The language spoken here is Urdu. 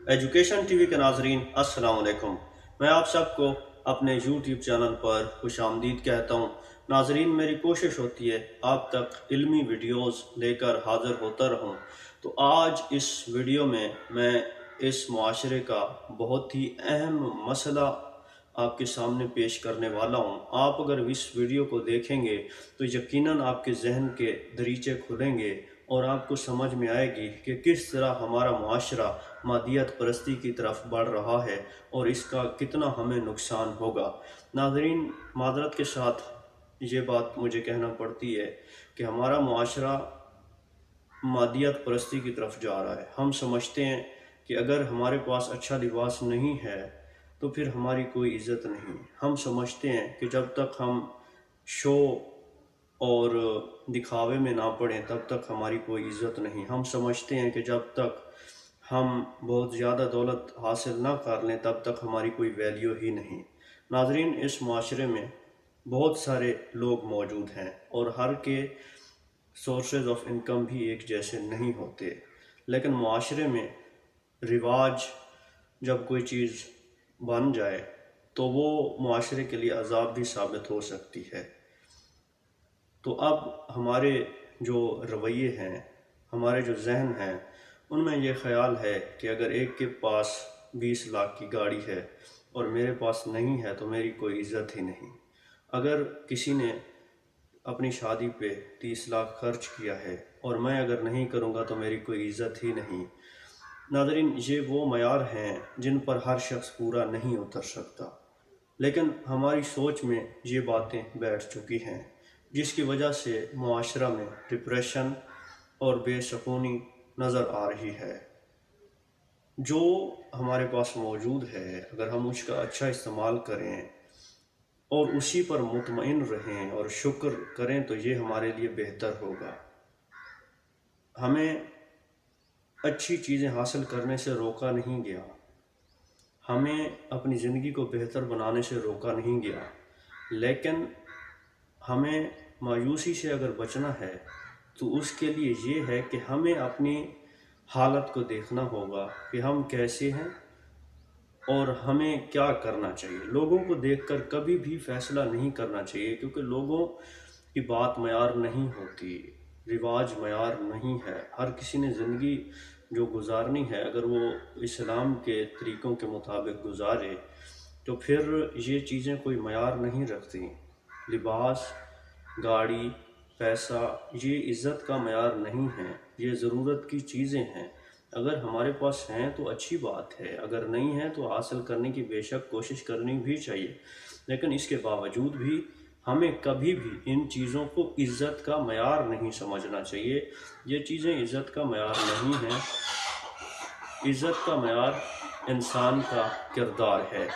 ایجوکیشن ٹی وی کے ناظرین السلام علیکم۔ میں آپ سب کو اپنے یوٹیوب چینل پر خوش آمدید کہتا ہوں۔ ناظرین، میری کوشش ہوتی ہے آپ تک علمی ویڈیوز لے کر حاضر ہوتا رہوں، تو آج اس ویڈیو میں اس معاشرے کا بہت ہی اہم مسئلہ آپ کے سامنے پیش کرنے والا ہوں۔ آپ اگر اس ویڈیو کو دیکھیں گے تو یقیناً آپ کے ذہن کے دریچے کھلیں گے اور آپ کو سمجھ میں آئے گی کہ کس طرح ہمارا معاشرہ مادیت پرستی کی طرف بڑھ رہا ہے اور اس کا کتنا ہمیں نقصان ہوگا۔ ناظرین، معذرت کے ساتھ یہ بات مجھے کہنا پڑتی ہے کہ ہمارا معاشرہ مادیت پرستی کی طرف جا رہا ہے۔ ہم سمجھتے ہیں کہ اگر ہمارے پاس اچھا لباس نہیں ہے تو پھر ہماری کوئی عزت نہیں۔ ہم سمجھتے ہیں کہ جب تک ہم شو اور دکھاوے میں نہ پڑیں تب تک ہماری کوئی عزت نہیں۔ ہم سمجھتے ہیں کہ جب تک ہم بہت زیادہ دولت حاصل نہ کر لیں تب تک ہماری کوئی ویلیو ہی نہیں۔ ناظرین، اس معاشرے میں بہت سارے لوگ موجود ہیں اور ہر کے سورسز آف انکم بھی ایک جیسے نہیں ہوتے، لیکن معاشرے میں رواج جب کوئی چیز بن جائے تو وہ معاشرے کے لیے عذاب بھی ثابت ہو سکتی ہے۔ تو اب ہمارے جو رویے ہیں، ہمارے جو ذہن ہیں، ان میں یہ خیال ہے کہ اگر ایک کے پاس 20 لاکھ کی گاڑی ہے اور میرے پاس نہیں ہے تو میری کوئی عزت ہی نہیں۔ اگر کسی نے اپنی شادی پہ 30 لاکھ خرچ کیا ہے اور میں اگر نہیں کروں گا تو میری کوئی عزت ہی نہیں۔ ناظرین، یہ وہ معیار ہیں جن پر ہر شخص پورا نہیں اتر سکتا، لیکن ہماری سوچ میں یہ باتیں بیٹھ چکی ہیں، جس کی وجہ سے معاشرہ میں ڈپریشن اور بے سکونی نظر آ رہی ہے۔ جو ہمارے پاس موجود ہے، اگر ہم اس کا اچھا استعمال کریں اور اسی پر مطمئن رہیں اور شکر کریں تو یہ ہمارے لیے بہتر ہوگا۔ ہمیں اچھی چیزیں حاصل کرنے سے روکا نہیں گیا، ہمیں اپنی زندگی کو بہتر بنانے سے روکا نہیں گیا، لیکن ہمیں مایوسی سے اگر بچنا ہے تو اس کے لیے یہ ہے کہ ہمیں اپنی حالت کو دیکھنا ہوگا کہ ہم کیسے ہیں اور ہمیں کیا کرنا چاہیے۔ لوگوں کو دیکھ کر کبھی بھی فیصلہ نہیں کرنا چاہیے، کیونکہ لوگوں کی بات معیار نہیں ہوتی، رواج معیار نہیں ہے۔ ہر کسی نے زندگی جو گزارنی ہے اگر وہ اسلام کے طریقوں کے مطابق گزارے تو پھر یہ چیزیں کوئی معیار نہیں رکھتی۔ لباس، گاڑی، پیسہ، یہ عزت کا معیار نہیں ہے، یہ ضرورت کی چیزیں ہیں۔ اگر ہمارے پاس ہیں تو اچھی بات ہے، اگر نہیں ہے تو حاصل کرنے کی بے شک کوشش کرنی بھی چاہیے، لیکن اس کے باوجود بھی ہمیں کبھی بھی ان چیزوں کو عزت کا معیار نہیں سمجھنا چاہیے۔ یہ چیزیں عزت کا معیار نہیں ہیں۔ عزت کا معیار انسان کا کردار ہے۔